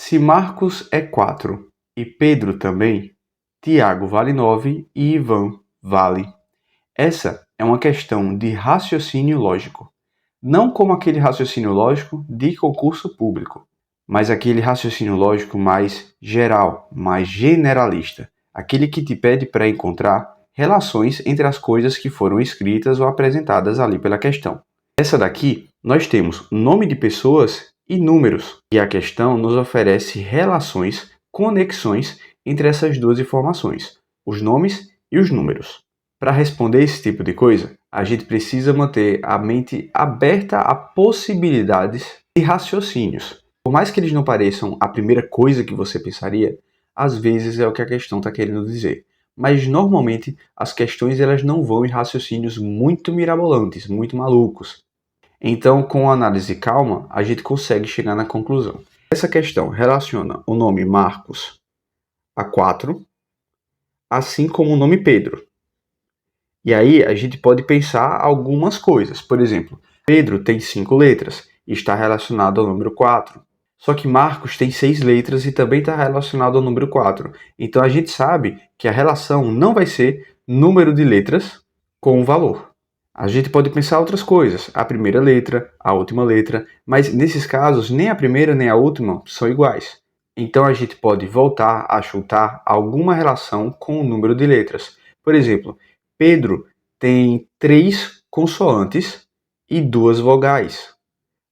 Se Marcos é 4 e Pedro também, Tiago vale 9 e Ivan vale. Essa é uma questão de raciocínio lógico. Não como aquele raciocínio lógico de concurso público, mas aquele raciocínio lógico mais geral, mais generalista. Aquele que te pede para encontrar relações entre as coisas que foram escritas ou apresentadas ali pela questão. Essa daqui, nós temos nome de pessoas e números, e a questão nos oferece relações, conexões entre essas duas informações, os nomes e os números. Para responder esse tipo de coisa, a gente precisa manter a mente aberta a possibilidades e raciocínios. Por mais que eles não pareçam a primeira coisa que você pensaria, às vezes é o que a questão está querendo dizer. Mas normalmente as questões elas não vão em raciocínios muito mirabolantes, muito malucos. Então, com a análise calma, a gente consegue chegar na conclusão. Essa questão relaciona o nome Marcos a 4, assim como o nome Pedro. E aí a gente pode pensar algumas coisas. Por exemplo, Pedro tem 5 letras e está relacionado ao número 4. Só que Marcos tem 6 letras e também está relacionado ao número 4. Então a gente sabe que a relação não vai ser número de letras com o valor. A gente pode pensar outras coisas, a primeira letra, a última letra, mas nesses casos nem a primeira nem a última são iguais. Então a gente pode voltar a chutar alguma relação com o número de letras. Por exemplo, Pedro tem 3 consoantes e 2 vogais.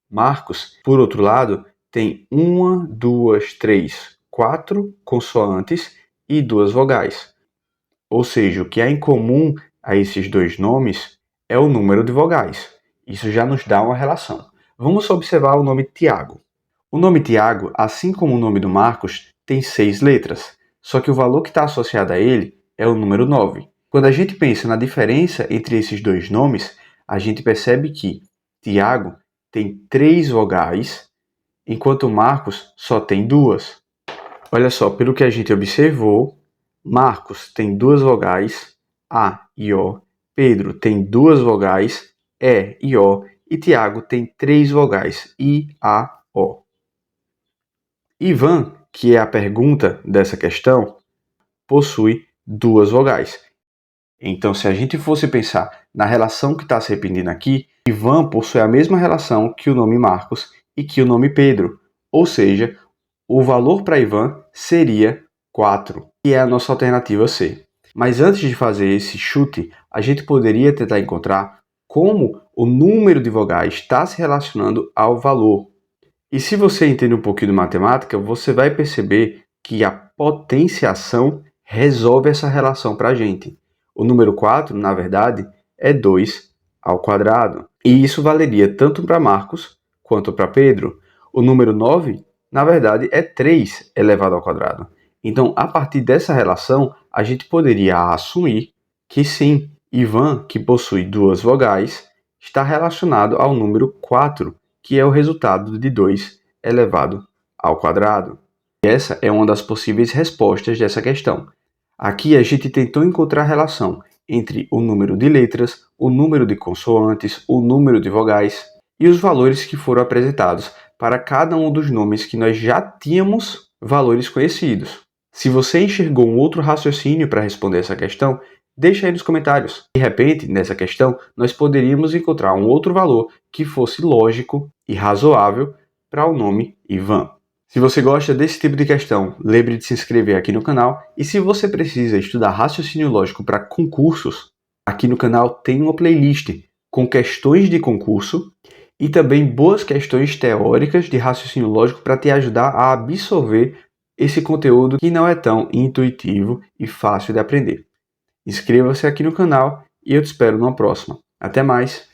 Marcos, por outro lado, tem 1, 2, 3, 4 consoantes e 2 vogais. Ou seja, o que há em comum a esses dois nomes é o número de vogais. Isso já nos dá uma relação. Vamos observar o nome Tiago. O nome Tiago, assim como o nome do Marcos, tem 6 letras, só que o valor que está associado a ele é o número 9. Quando a gente pensa na diferença entre esses dois nomes, a gente percebe que Tiago tem 3 vogais, enquanto Marcos só tem 2. Olha só, pelo que a gente observou, Marcos tem 2 vogais, A e O, Pedro tem 2 vogais, E e O, e Tiago tem 3 vogais, I, A, O. Ivan, que é a pergunta dessa questão, possui 2 vogais. Então, se a gente fosse pensar na relação que está se repetindo aqui, Ivan possui a mesma relação que o nome Marcos e que o nome Pedro. Ou seja, o valor para Ivan seria 4, que é a nossa alternativa C. Mas antes de fazer esse chute, a gente poderia tentar encontrar como o número de vogais está se relacionando ao valor. E se você entende um pouquinho de matemática, você vai perceber que a potenciação resolve essa relação para a gente. O número 4, na verdade, é 2 ao quadrado. E isso valeria tanto para Marcos quanto para Pedro. O número 9, na verdade, é 3 elevado ao quadrado. Então, a partir dessa relação, a gente poderia assumir que sim, Ivan, que possui 2 vogais, está relacionado ao número 4, que é o resultado de 2 elevado ao quadrado. E essa é uma das possíveis respostas dessa questão. Aqui a gente tentou encontrar a relação entre o número de letras, o número de consoantes, o número de vogais e os valores que foram apresentados para cada um dos nomes que nós já tínhamos valores conhecidos. Se você enxergou um outro raciocínio para responder essa questão, deixa aí nos comentários. De repente, nessa questão, nós poderíamos encontrar um outro valor que fosse lógico e razoável para o nome Ivan. Se você gosta desse tipo de questão, lembre de se inscrever aqui no canal. E se você precisa estudar raciocínio lógico para concursos, aqui no canal tem uma playlist com questões de concurso e também boas questões teóricas de raciocínio lógico para te ajudar a absorver esse conteúdo que não é tão intuitivo e fácil de aprender. Inscreva-se aqui no canal e eu te espero numa próxima. Até mais!